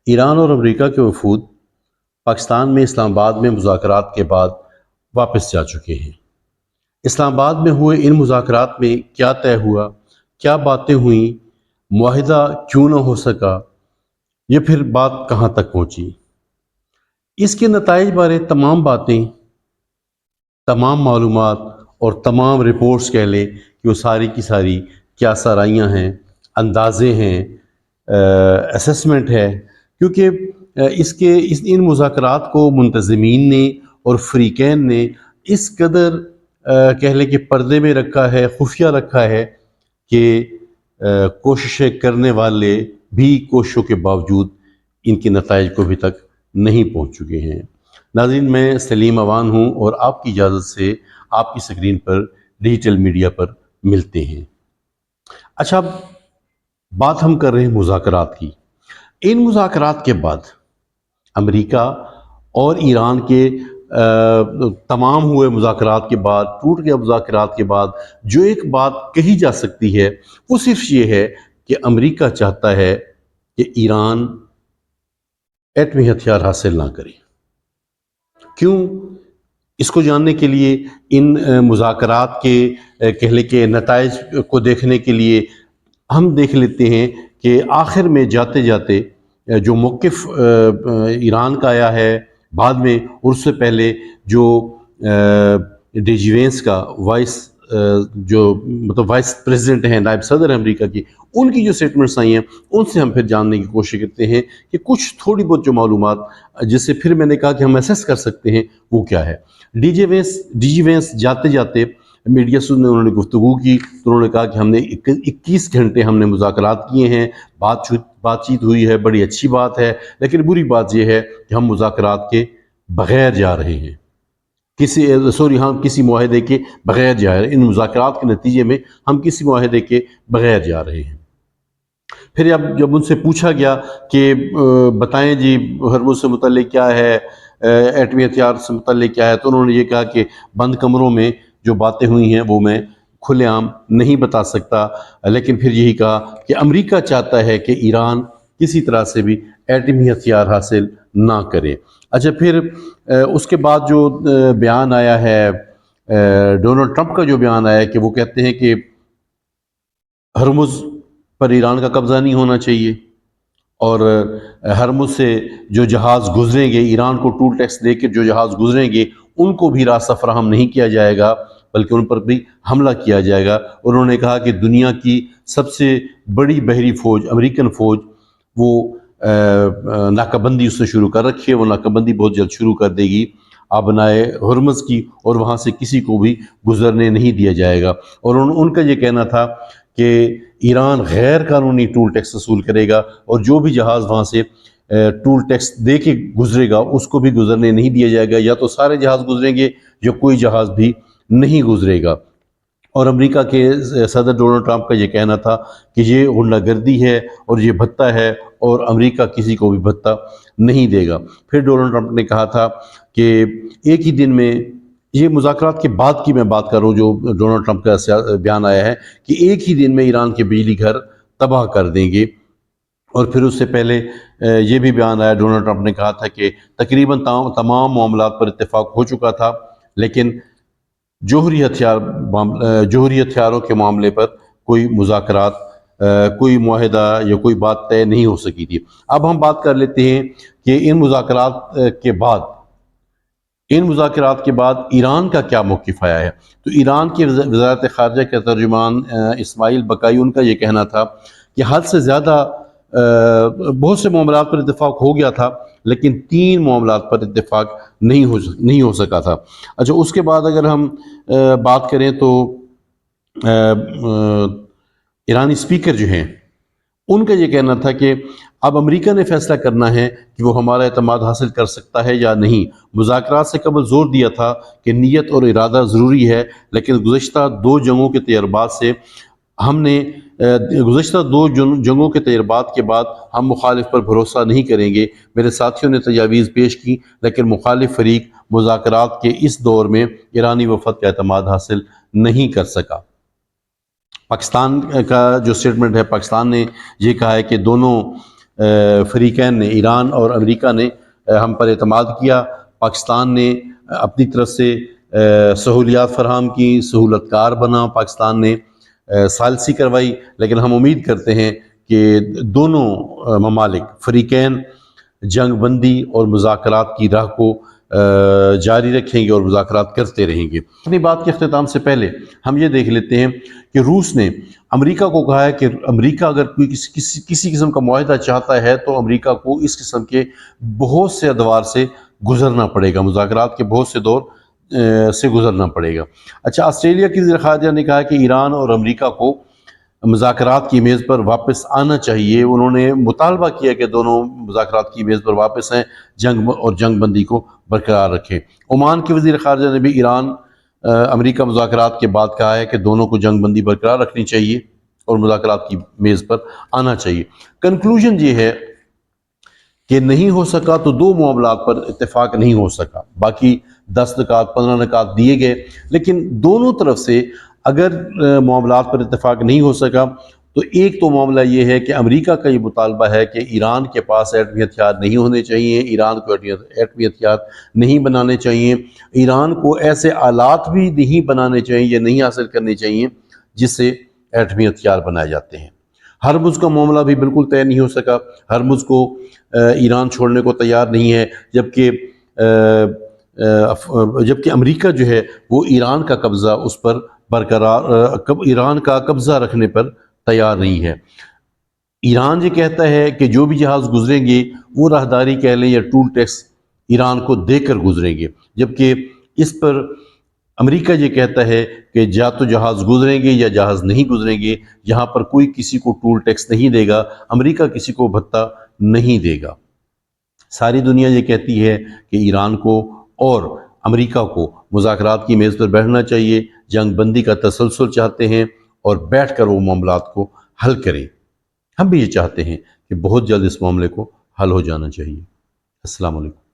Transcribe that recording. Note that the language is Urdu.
ایران اور امریکہ کے وفود پاکستان میں اسلام آباد میں مذاکرات کے بعد واپس جا چکے ہیں۔ اسلام آباد میں ہوئے ان مذاکرات میں کیا طے ہوا، کیا باتیں ہوئیں، معاہدہ کیوں نہ ہو سکا، یہ پھر بات کہاں تک پہنچی، اس کے نتائج بارے تمام باتیں، تمام معلومات اور تمام رپورٹس کہہ لیں کہ وہ ساری کی ساری کیا سرائیاں ہیں، اندازے ہیں، اسسمنٹ ہے، کیونکہ ان مذاکرات کو منتظمین نے اور فریقین نے اس قدر کہہ لیں کہ پردے میں رکھا ہے، خفیہ رکھا ہے کہ کوششیں کرنے والے بھی کوششوں کے باوجود ان کے نتائج کو ابھی تک نہیں پہنچ چکے ہیں۔ ناظرین، میں سلیم اوان ہوں اور آپ کی اجازت سے آپ کی سکرین پر ڈیجیٹل میڈیا پر ملتے ہیں۔ اچھا، بات ہم کر رہے ہیں مذاکرات کی۔ ان مذاکرات کے بعد امریکہ اور ایران کے تمام ہوئے مذاکرات کے بعد، ٹوٹ گئے مذاکرات کے بعد جو ایک بات کہی جا سکتی ہے وہ صرف یہ ہے کہ امریکہ چاہتا ہے کہ ایران ایٹمی ہتھیار حاصل نہ کرے۔ کیوں؟ اس کو جاننے کے لیے، ان مذاکرات کے کہہ لیں کہ نتائج کو دیکھنے کے لیے ہم دیکھ لیتے ہیں کہ آخر میں جاتے جاتے جو موقف ایران کا آیا ہے بعد میں، اور اس سے پہلے جو ڈی جی وینس کا وائس پریزیڈنٹ ہیں، نائب صدر امریکہ کی، ان کی جو سٹیٹمنٹس آئی ہیں ان سے ہم پھر جاننے کی کوشش کرتے ہیں کہ کچھ تھوڑی بہت جو معلومات جس سے پھر میں نے کہا کہ ہم اسیس کر سکتے ہیں وہ کیا ہے۔ ڈی جی وینس جاتے جاتے میڈیا سے انہوں نے گفتگو کی تو انہوں نے کہا کہ ہم نے 21 گھنٹے ہم نے مذاکرات کیے ہیں، بات چیت ہوئی ہے، بڑی اچھی بات ہے، لیکن بری بات یہ ہے کہ ہم مذاکرات کے بغیر جا رہے ہیں، کسی معاہدے کے بغیر جا رہے ہیں، ان مذاکرات کے نتیجے میں ہم کسی معاہدے کے بغیر جا رہے ہیں۔ پھر جب ان سے پوچھا گیا کہ بتائیں جی ہرمز سے متعلق کیا ہے، ایٹمی ہتھیار سے متعلق کیا ہے، تو انہوں نے یہ کہا کہ بند کمروں میں جو باتیں ہوئی ہیں وہ میں کھلے عام نہیں بتا سکتا، لیکن پھر یہی کہا کہ امریکہ چاہتا ہے کہ ایران کسی طرح سے بھی ایٹمی ہتھیار حاصل نہ کرے۔ اچھا، پھر اس کے بعد جو بیان آیا ہے ڈونلڈ ٹرمپ کا، جو بیان آیا ہے کہ وہ کہتے ہیں کہ ہرمز پر ایران کا قبضہ نہیں ہونا چاہیے، اور ہرمز سے جو جہاز گزریں گے، ایران کو ٹول ٹیکس دے کے جو جہاز گزریں گے ان کو بھی راستہ فراہم نہیں کیا جائے گا، بلکہ ان پر بھی حملہ کیا جائے گا۔ اور انہوں نے کہا کہ دنیا کی سب سے بڑی بحری فوج، امریکن فوج، وہ ناکہ بندی اس سے شروع کر رکھی ہے، وہ ناکہ بندی بہت جلد شروع کر دے گی آبنائے ہرمز کی، اور وہاں سے کسی کو بھی گزرنے نہیں دیا جائے گا۔ اور ان کا یہ کہنا تھا کہ ایران غیر قانونی ٹول ٹیکس وصول کرے گا، اور جو بھی جہاز وہاں سے ٹول ٹیکس دے کے گزرے گا اس کو بھی گزرنے نہیں دیا جائے گا، یا تو سارے جہاز گزریں گے یا کوئی جہاز بھی نہیں گزرے گا۔ اور امریکہ کے صدر ڈونلڈ ٹرمپ کا یہ کہنا تھا کہ یہ غنڈہ گردی ہے اور یہ بھتہ ہے، اور امریکہ کسی کو بھی بھتہ نہیں دے گا۔ پھر ڈونلڈ ٹرمپ نے کہا تھا کہ ایک ہی دن میں، یہ مذاکرات کے بعد کی میں بات کر رہا ہوں جو ڈونلڈ ٹرمپ کا بیان آیا ہے، کہ ایک ہی دن میں ایران کے بجلی گھر تباہ کر دیں گے۔ اور پھر اس سے پہلے یہ بھی بیان آیا، ڈونلڈ ٹرمپ نے کہا تھا کہ تقریباً تمام معاملات پر اتفاق ہو چکا تھا، لیکن جوہری ہتھیاروں کے معاملے پر کوئی مذاکرات، کوئی معاہدہ یا کوئی بات طے نہیں ہو سکی تھی۔ اب ہم بات کر لیتے ہیں کہ ان مذاکرات کے بعد ایران کا کیا موقف آیا ہے۔ تو ایران کی وزارت خارجہ کے ترجمان اسماعیل بقائی، ان کا یہ کہنا تھا کہ حد سے زیادہ بہت سے معاملات پر اتفاق ہو گیا تھا، لیکن 3 معاملات پر اتفاق نہیں ہو سکا تھا۔ اچھا، اس کے بعد اگر ہم بات کریں تو ایرانی اسپیکر جو ہیں ان کا یہ کہنا تھا کہ اب امریکہ نے فیصلہ کرنا ہے کہ وہ ہمارا اعتماد حاصل کر سکتا ہے یا نہیں۔ مذاکرات سے قبل زور دیا تھا کہ نیت اور ارادہ ضروری ہے، لیکن گزشتہ 2 جنگوں کے تجربات کے بعد ہم مخالف پر بھروسہ نہیں کریں گے۔ میرے ساتھیوں نے تجاویز پیش کی، لیکن مخالف فریق مذاکرات کے اس دور میں ایرانی وفد کا اعتماد حاصل نہیں کر سکا۔ پاکستان کا جو سٹیٹمنٹ ہے، پاکستان نے یہ کہا ہے کہ دونوں فریقین نے، ایران اور امریکہ نے ہم پر اعتماد کیا، پاکستان نے اپنی طرف سے سہولیات فراہم کی، سہولت کار بنا، پاکستان نے ثالثی کروائی، لیکن ہم امید کرتے ہیں کہ دونوں ممالک فریقین جنگ بندی اور مذاکرات کی راہ کو جاری رکھیں گے اور مذاکرات کرتے رہیں گے۔ اپنی بات کے اختتام سے پہلے ہم یہ دیکھ لیتے ہیں کہ روس نے امریکہ کو کہا ہے کہ امریکہ اگر کوئی کسی قسم کا معاہدہ چاہتا ہے تو امریکہ کو اس قسم کے بہت سے ادوار سے گزرنا پڑے گا، مذاکرات کے بہت سے دور سے گزرنا پڑے گا۔ اچھا، آسٹریلیا کی وزیر خارجہ نے کہا کہ ایران اور امریکہ کو مذاکرات کی میز پر واپس آنا چاہیے۔ انہوں نے مطالبہ کیا کہ دونوں مذاکرات کی میز پر واپس آئیں، جنگ بندی کو برقرار رکھیں۔ عمان کے وزیر خارجہ نے بھی ایران امریکہ مذاکرات کے بعد کہا ہے کہ دونوں کو جنگ بندی برقرار رکھنی چاہیے اور مذاکرات کی میز پر آنا چاہیے۔ کنکلوژن یہ ہے کہ نہیں ہو سکا تو دو معاملات پر اتفاق نہیں ہو سکا، باقی 10 نکات 15 نکات دیے گئے، لیکن دونوں طرف سے اگر معاملات پر اتفاق نہیں ہو سکا تو ایک تو معاملہ یہ ہے کہ امریکہ کا یہ مطالبہ ہے کہ ایران کے پاس ایٹمی ہتھیار نہیں ہونے چاہیے، ایران کو ایٹمی ہتھیار نہیں بنانے چاہیے، ایران کو ایسے آلات بھی نہیں بنانے چاہیے یا نہیں حاصل کرنے چاہیے جس سے ایٹمی ہتھیار بنائے جاتے ہیں۔ ہرمز کا معاملہ بھی بالکل طے نہیں ہو سکا، ہرمز کو ایران چھوڑنے کو تیار نہیں ہے، جبکہ امریکہ جو ہے وہ ایران کا قبضہ اس پر ایران کا قبضہ رکھنے پر تیار نہیں ہے۔ ایران یہ کہتا ہے کہ جو بھی جہاز گزریں گے وہ راہداری کہہ لیں یا ٹول ٹیکس ایران کو دے کر گزریں گے، جبکہ اس پر امریکہ یہ کہتا ہے کہ یا تو جہاز گزریں گے یا جہاز نہیں گزریں گے، یہاں پر کوئی کسی کو ٹول ٹیکس نہیں دے گا، امریکہ کسی کو بھتہ نہیں دے گا۔ ساری دنیا یہ کہتی ہے کہ ایران کو اور امریکہ کو مذاکرات کی میز پر بیٹھنا چاہیے، جنگ بندی کا تسلسل چاہتے ہیں اور بیٹھ کر وہ معاملات کو حل کریں۔ ہم بھی یہ چاہتے ہیں کہ بہت جلد اس معاملے کو حل ہو جانا چاہیے۔ السلام علیکم۔